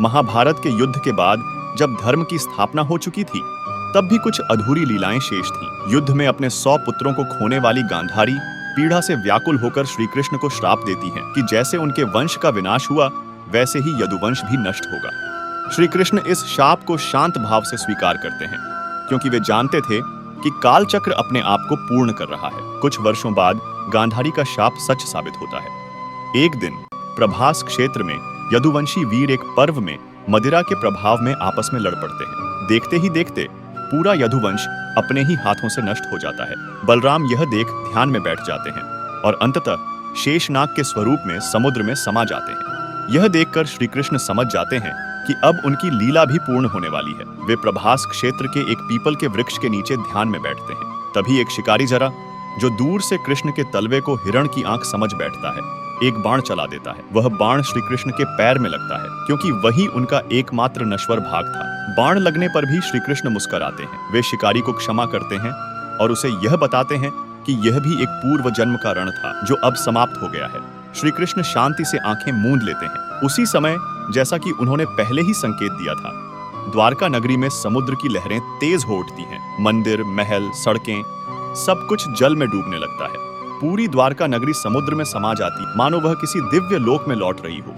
महाभारत के युद्ध के बाद जब धर्म की स्थापना हो चुकी थी, तब भी कुछ अधूरी लीलाएं शेष थीं। युद्ध में अपने 100 पुत्रों को खोने वाली गांधारी पीड़ा से व्याकुल होकर श्री कृष्ण को श्राप देती हैं कि जैसे उनके वंश का विनाश हुआ, वैसे ही यदुवंश भी नष्ट होगा। श्री कृष्ण इस शाप को शांत भाव से स्वीकार करते हैं, क्योंकि वे जानते थे कि कालचक्र अपने आप को पूर्ण कर रहा है। कुछ वर्षों बाद गांधारी का शाप सच साबित होता है। एक दिन प्रभास क्षेत्र में यदुवंशी वीर एक पर्व में मदिरा के प्रभाव में आपस में लड़ पड़ते हैं। देखते ही देखते पूरा यदुवंश अपने ही हाथों से नष्ट हो जाता है। बलराम यह देख ध्यान में बैठ जाते हैं और अंततः शेषनाग के स्वरूप में समुद्र में समा जाते हैं। यह देखकर श्री कृष्ण समझ जाते हैं कि अब उनकी लीला भी पूर्ण होने वाली है। वे प्रभास क्षेत्र के एक पीपल के वृक्ष के नीचे ध्यान में बैठते हैं। तभी एक शिकारी जरा जो दूर से कृष्ण के तलवे को हिरण की आंख समझ बैठता है, एक बाण चला देता है। वह बाण श्री कृष्ण के पैर में लगता है, क्योंकि वही उनका एकमात्र नश्वर भाग था। बाण लगने पर भी श्री कृष्ण मुस्कुराते हैं। वे शिकारी को क्षमा करते हैं और उसे यह बताते हैं कि यह भी एक पूर्व जन्म का रण था जो अब समाप्त हो गया है। श्री कृष्ण शांति से आंखें मूंद लेते हैं। उसी समय, जैसा कि उन्होंने पहले ही संकेत दिया था, द्वारका नगरी में समुद्र की लहरें तेज हो उठती हैं। मंदिर, महल, सड़कें, सब कुछ जल में डूबने लगता है। पूरी द्वारका नगरी समुद्र में समा जाती, मानो वह किसी दिव्य लोक में लौट रही हो।